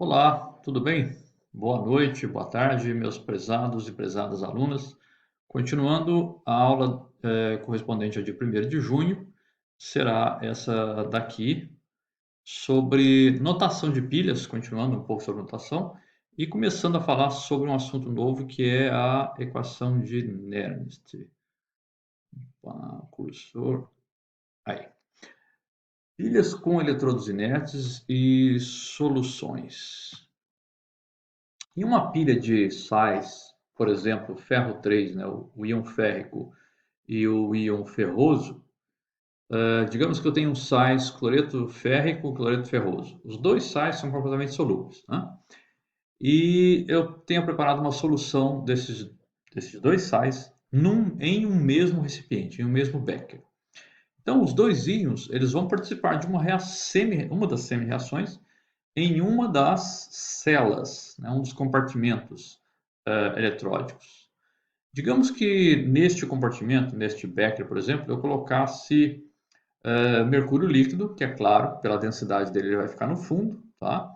Olá, tudo bem? Boa noite, boa tarde, meus prezados e prezadas alunas. Continuando a aula correspondente ao dia 1º de junho, será essa daqui sobre notação de pilhas, continuando um pouco sobre notação, e começando a falar sobre um assunto novo que é a equação de Nernst. Cursor, aí. Pilhas com eletrodos inertes e soluções. Em uma pilha de sais, por exemplo, ferro 3, né, o íon férrico e o íon ferroso, digamos que eu tenho um sais cloreto férrico e cloreto ferroso. Os dois sais são completamente solúveis, né? E eu tenho preparado uma solução desses dois sais em um mesmo recipiente, em um mesmo becker. Então, os dois íons eles vão participar de uma das semi-reações em uma das celas, né, um dos compartimentos eletródicos. Digamos que neste compartimento, neste becker, por exemplo, eu colocasse mercúrio líquido, que é claro, pela densidade dele ele vai ficar no fundo, tá?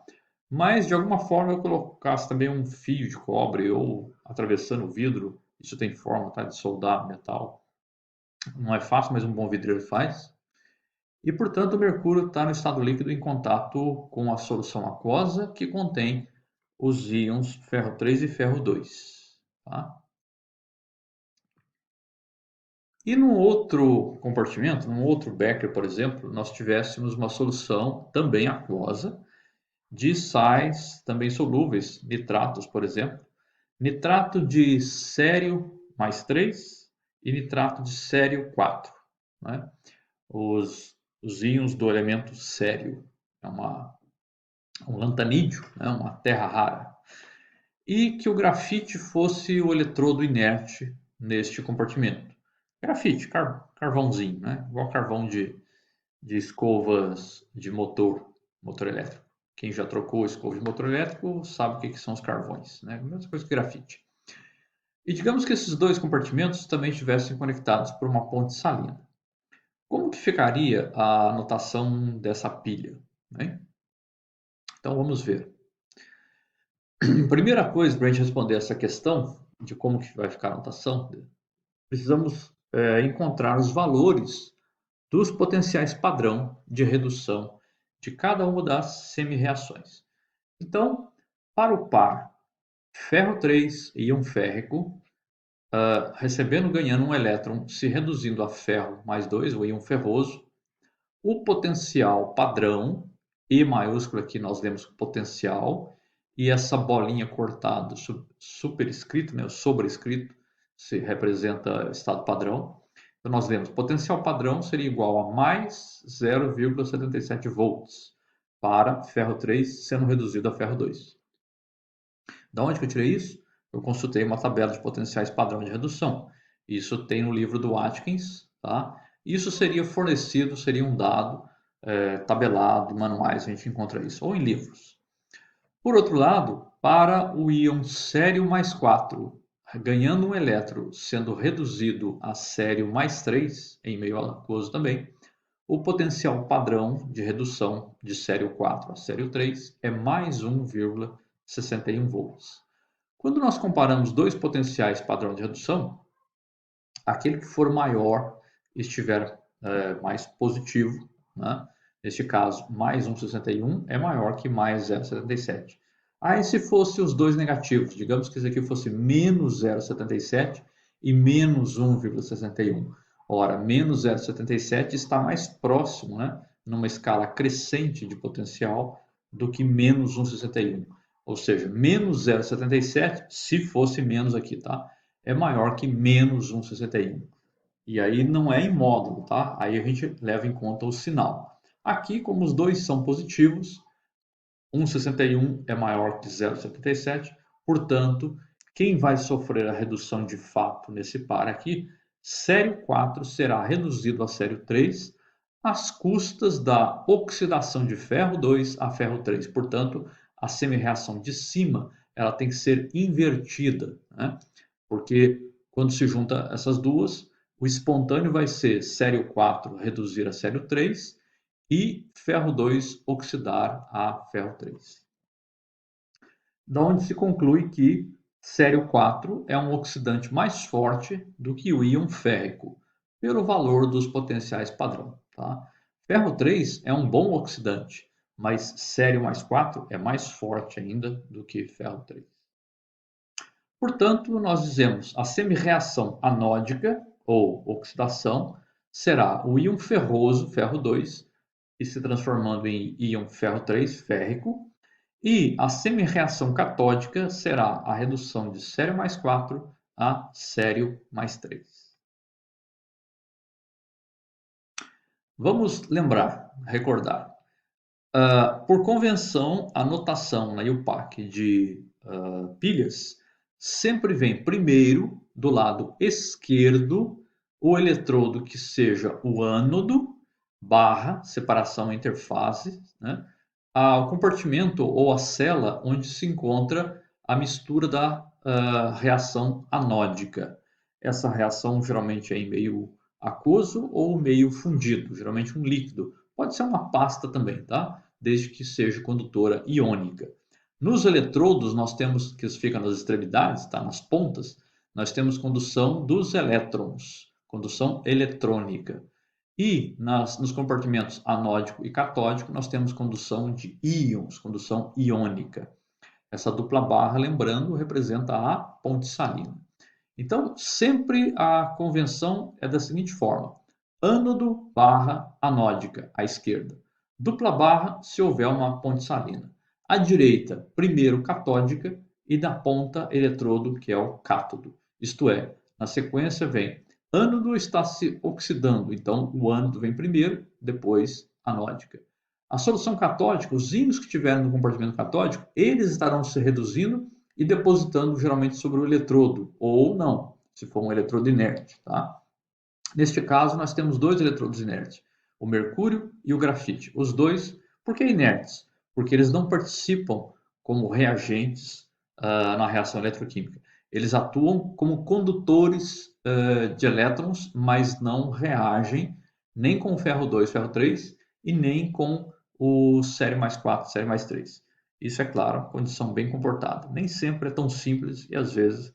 Mas de alguma forma eu colocasse também um fio de cobre ou atravessando o vidro, isso tem forma, tá, de soldar metal. Não é fácil, mas um bom vidreiro faz. E, portanto, o mercúrio está no estado líquido em contato com a solução aquosa que contém os íons ferro 3 e ferro 2. Tá? E num outro compartimento, num outro becker, por exemplo, nós tivéssemos uma solução também aquosa de sais também solúveis, nitratos, por exemplo. Nitrato de sério mais 3 e nitrato de sério 4. Né? Os íons do elemento sério. É um lantanídeo, né? Uma terra rara. E que o grafite fosse o eletrodo inerte neste compartimento. Grafite, carvãozinho, né? Igual carvão de escovas de motor elétrico. Quem já trocou escova de motor elétrico sabe o que são os carvões, né? A mesma coisa que grafite. E digamos que esses dois compartimentos também estivessem conectados por uma ponte salina. Como que ficaria a notação dessa pilha? Né? Então vamos ver. Primeira coisa para a gente responder essa questão de como que vai ficar a notação, precisamos encontrar os valores dos potenciais padrão de redução de cada uma das semi-reações. Então, para o par ferro 3 íon férrico, ganhando um elétron, se reduzindo a ferro mais 2, o íon ferroso, o potencial padrão, E maiúsculo aqui nós lemos potencial, e essa bolinha cortada, superescrito, né, o sobrescrito, se representa estado padrão. Então nós lemos potencial padrão seria igual a mais 0,77 volts para ferro 3 sendo reduzido a ferro 2. Da onde que eu tirei isso? Eu consultei uma tabela de potenciais padrão de redução. Isso tem no livro do Atkins, tá? Isso seria fornecido, seria um dado tabelado, em manuais, a gente encontra isso, ou em livros. Por outro lado, para o íon sério mais 4, ganhando um elétron, sendo reduzido a sério mais 3, em meio aquoso também, o potencial padrão de redução de sério 4 a sério 3 é mais 1,61 volts. Quando nós comparamos dois potenciais padrão de redução, aquele que for maior estiver mais positivo, né? Neste caso, mais 1,61 é maior que mais 0,77. Aí, se fosse os dois negativos, digamos que esse aqui fosse menos 0,77 e menos 1,61. Ora, menos 0,77 está mais próximo, né, numa escala crescente de potencial, do que menos 1,61. Ou seja, menos 0,77, se fosse menos aqui, tá? É maior que menos 1,61. E aí não é em módulo, tá? Aí a gente leva em conta o sinal. Aqui, como os dois são positivos, 1,61 é maior que 0,77, portanto, quem vai sofrer a redução de fato nesse par aqui, sério 4 será reduzido a sério 3, às custas da oxidação de ferro 2 a ferro 3. Portanto, a semi-reação de cima ela tem que ser invertida, né? Porque quando se junta essas duas, o espontâneo vai ser sério 4 reduzir a sério 3 e ferro 2 oxidar a ferro 3. da onde se conclui que sério 4 é um oxidante mais forte do que o íon férrico, pelo valor dos potenciais padrão. Tá? Ferro 3 é um bom oxidante, mas sério mais 4 é mais forte ainda do que ferro 3. Portanto, nós dizemos a semi-reação anódica, ou oxidação, será o íon ferroso, ferro 2, e se transformando em íon ferro 3, férrico, e a semi-reação catódica será a redução de sério mais 4 a sério mais 3. Vamos lembrar, recordar. Por convenção, a notação na IUPAC de pilhas sempre vem primeiro, do lado esquerdo, o eletrodo que seja o ânodo, barra, separação interface, né? O compartimento ou a cela onde se encontra a mistura da reação anódica. Essa reação geralmente é em meio aquoso ou meio fundido, geralmente um líquido. Pode ser uma pasta também, tá? Desde que seja condutora iônica. Nos eletrodos, nós temos, que ficam nas extremidades, tá? Nas pontas, nós temos condução dos elétrons, condução eletrônica. E nos compartimentos anódico e catódico, nós temos condução de íons, condução iônica. Essa dupla barra, lembrando, representa a ponte salina. Então, sempre a convenção é da seguinte forma: ânodo barra anódica, à esquerda. Dupla barra, se houver uma ponte salina. À direita, primeiro catódica e da ponta eletrodo, que é o cátodo. Isto é, na sequência vem ânodo está se oxidando, então o ânodo vem primeiro, depois anódica. A solução catódica, os íons que estiverem no compartimento catódico, eles estarão se reduzindo e depositando geralmente sobre o eletrodo, ou não, se for um eletrodo inerte. Tá? Neste caso, nós temos dois eletrodos inertes, o mercúrio e o grafite. Os dois, por que inertes? Porque eles não participam como reagentes na reação eletroquímica. Eles atuam como condutores de elétrons, mas não reagem nem com o ferro 2, ferro 3 e nem com o sério mais 4, sério mais 3. Isso é claro, condição bem comportada. Nem sempre é tão simples e às vezes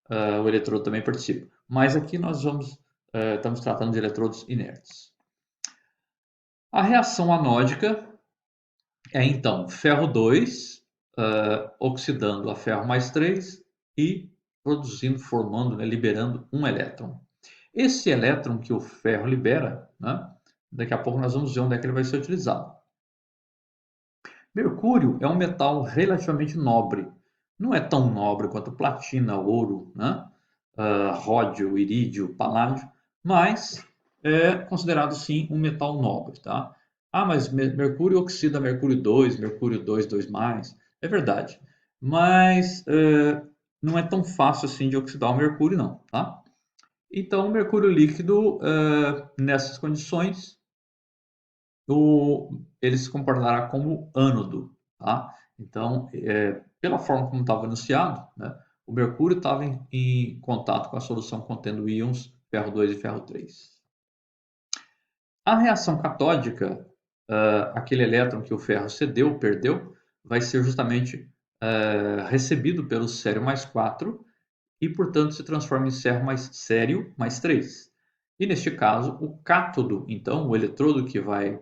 o eletrodo também participa. Mas aqui nós estamos tratando de eletrodos inertes. A reação anódica é então ferro 2 oxidando a ferro mais 3 e produzindo, formando, né, liberando um elétron. Esse elétron que o ferro libera, né, daqui a pouco nós vamos ver onde é que ele vai ser utilizado. Mercúrio é um metal relativamente nobre. Não é tão nobre quanto platina, ouro, né? Ródio, irídio, paládio, mas é considerado sim um metal nobre, tá? Mas mercúrio oxida mercúrio 2, mercúrio 2, 2+, é verdade. Mas não é tão fácil assim de oxidar o mercúrio não, tá? Então, o mercúrio líquido, nessas condições, ele se comportará como ânodo, tá? Então, pela forma como estava anunciado, né, o mercúrio estava em contato com a solução contendo íons ferro 2 e ferro 3. A reação catódica, aquele elétron que o ferro cedeu, perdeu, vai ser justamente recebido pelo sério mais 4 e, portanto, se transforma em sério mais 3. E, neste caso, o cátodo, então, o eletrodo que vai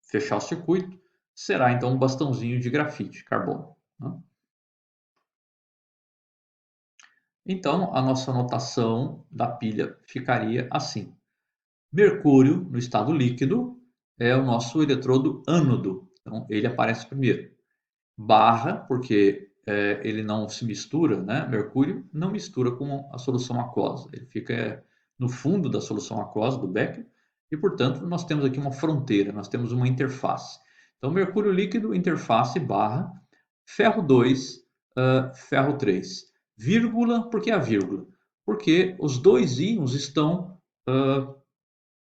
fechar o circuito, será, então, um bastãozinho de grafite, carbono. Né? Então, a nossa notação da pilha ficaria assim. Mercúrio, no estado líquido, é o nosso eletrodo ânodo. Então, ele aparece primeiro. Barra, porque ele não se mistura, né? Mercúrio não mistura com a solução aquosa. Ele fica no fundo da solução aquosa, do becker, e, portanto, nós temos aqui uma fronteira, nós temos uma interface. Então, mercúrio líquido, interface, barra, ferro 2, ferro 3. Vírgula, por que a vírgula? Porque os dois íons estão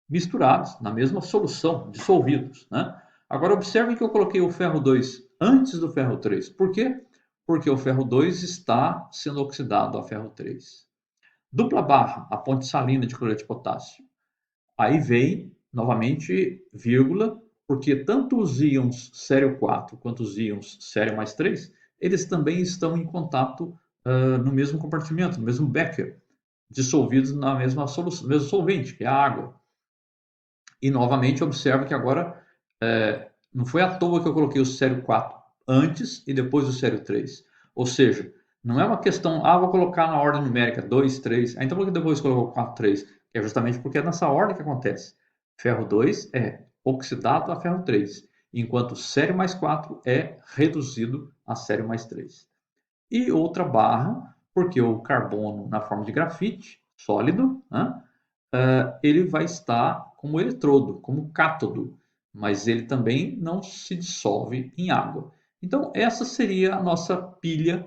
misturados na mesma solução, dissolvidos. Né? Agora, observem que eu coloquei o ferro 2 antes do ferro 3. Por quê? Porque o ferro 2 está sendo oxidado a ferro 3. Dupla barra, a ponte salina de cloreto de potássio. Aí vem, novamente, vírgula, porque tanto os íons sério 4 quanto os íons sério mais 3, eles também estão em contato no mesmo compartimento, no mesmo becker, dissolvidos na mesma solução, no mesmo solvente, que é a água. E novamente observe que agora não foi à toa que eu coloquei o sério 4 antes e depois o sério 3. Ou seja, não é uma questão, vou colocar na ordem numérica 2, 3, então por que depois colocou 4, 3? Que é justamente porque é nessa ordem que acontece. Ferro 2 é oxidado a ferro 3, enquanto sério mais 4 é reduzido a sério mais 3. E outra barra, porque o carbono na forma de grafite, sólido, né, ele vai estar como eletrodo, como cátodo, mas ele também não se dissolve em água. Então, essa seria a nossa pilha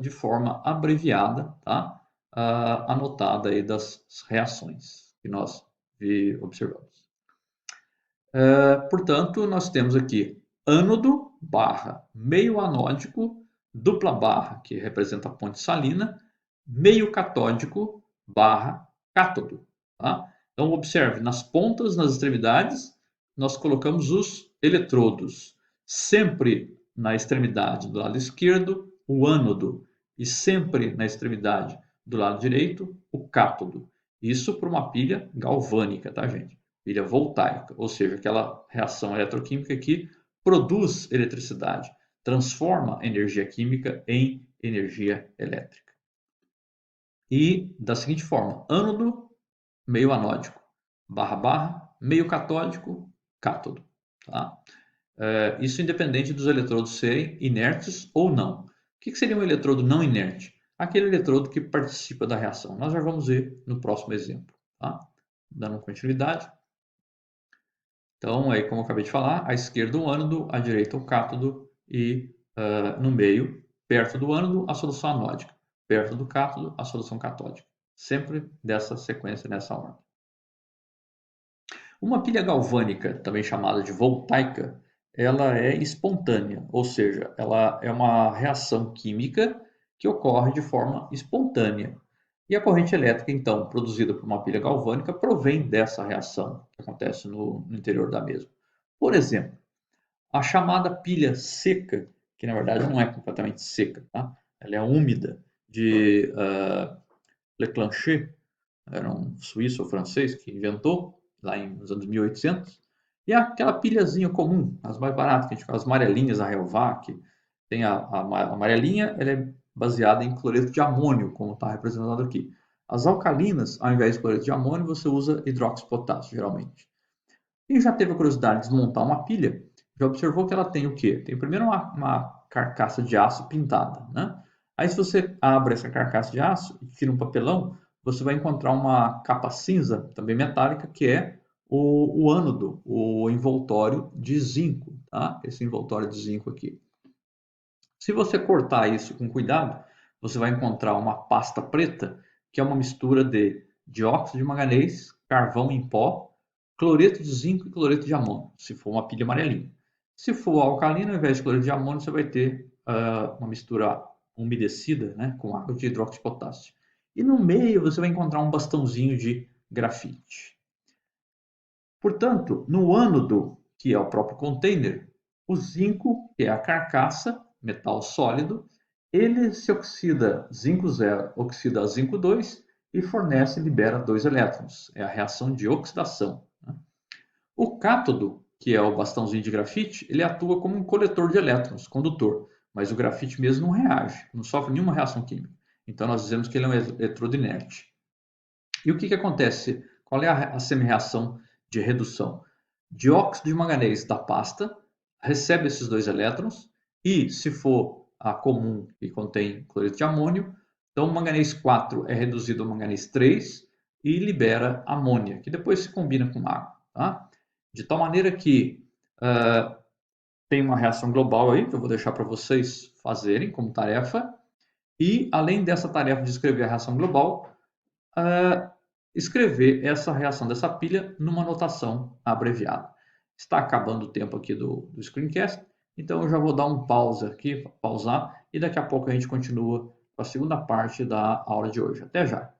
de forma abreviada, tá? Anotada aí das reações que nós observamos. Portanto, nós temos aqui ânodo barra meio anódico, dupla barra, que representa a ponte salina, meio catódico barra cátodo. Tá? Então, observe, nas pontas, nas extremidades, nós colocamos os eletrodos. Sempre na extremidade do lado esquerdo, o ânodo, e sempre na extremidade do lado direito, o cátodo. Isso por uma pilha galvânica, tá, gente? Pilha voltaica, ou seja, aquela reação eletroquímica que produz eletricidade, transforma energia química em energia elétrica. E da seguinte forma, ânodo, meio anódico, barra, barra, meio catódico, cátodo. Tá? Isso independente dos eletrodos serem inertes ou não. O que seria um eletrodo não inerte? Aquele eletrodo que participa da reação. Nós já vamos ver no próximo exemplo. Tá? Dando continuidade. Então, aí, como eu acabei de falar, à esquerda o ânodo, à direita o cátodo e no meio, perto do ânodo, a solução anódica. Perto do cátodo, a solução catódica. Sempre dessa sequência, nessa ordem. Uma pilha galvânica, também chamada de voltaica, ela é espontânea, ou seja, ela é uma reação química que ocorre de forma espontânea. E a corrente elétrica, então, produzida por uma pilha galvânica, provém dessa reação que acontece no interior da mesma. Por exemplo, a chamada pilha seca, que na verdade não é completamente seca, tá? Ela é úmida, de Leclanché, era um suíço ou francês que inventou, lá nos anos 1800, e é aquela pilhazinha comum, as mais baratas, que a gente fala, as amarelinhas, a Helvac, tem a amarelinha, ela é baseada em cloreto de amônio, como está representado aqui. As alcalinas, ao invés de cloreto de amônio, você usa hidróxido-potássio, geralmente. Quem já teve a curiosidade de desmontar uma pilha, já observou que ela tem o quê? Tem primeiro uma carcaça de aço pintada, né? Aí se você abre essa carcaça de aço e tira um papelão, você vai encontrar uma capa cinza, também metálica, que é o ânodo, o envoltório de zinco, tá? Esse envoltório de zinco aqui. Se você cortar isso com cuidado, você vai encontrar uma pasta preta, que é uma mistura de dióxido de manganês, carvão em pó, cloreto de zinco e cloreto de amônio, se for uma pilha amarelinha. Se for alcalina, ao invés de cloreto de amônio, você vai ter uma mistura umedecida, né, com água de hidróxido de potássio. E no meio você vai encontrar um bastãozinho de grafite. Portanto, no ânodo, que é o próprio container, o zinco, que é a carcaça, metal sólido, ele se oxida, zinco 0 oxida a zinco 2 e fornece e libera 2 elétrons. É a reação de oxidação. Né? O cátodo, que é o bastãozinho de grafite, ele atua como um coletor de elétrons, condutor, mas o grafite mesmo não reage, não sofre nenhuma reação química. Então nós dizemos que ele é um eletrodo inerte. E o que acontece? Qual é a semi-reação de redução? Dióxido de manganês da pasta recebe esses 2 elétrons e, se for a comum que contém cloreto de amônio, então o manganês 4 é reduzido ao manganês 3 e libera amônia, que depois se combina com água. Tá? De tal maneira que tem uma reação global aí, que eu vou deixar para vocês fazerem como tarefa, e além dessa tarefa de escrever a reação global, escrever essa reação dessa pilha numa notação abreviada. Está acabando o tempo aqui do screencast, então eu já vou dar um pause aqui, pausar, e daqui a pouco a gente continua com a segunda parte da aula de hoje. Até já!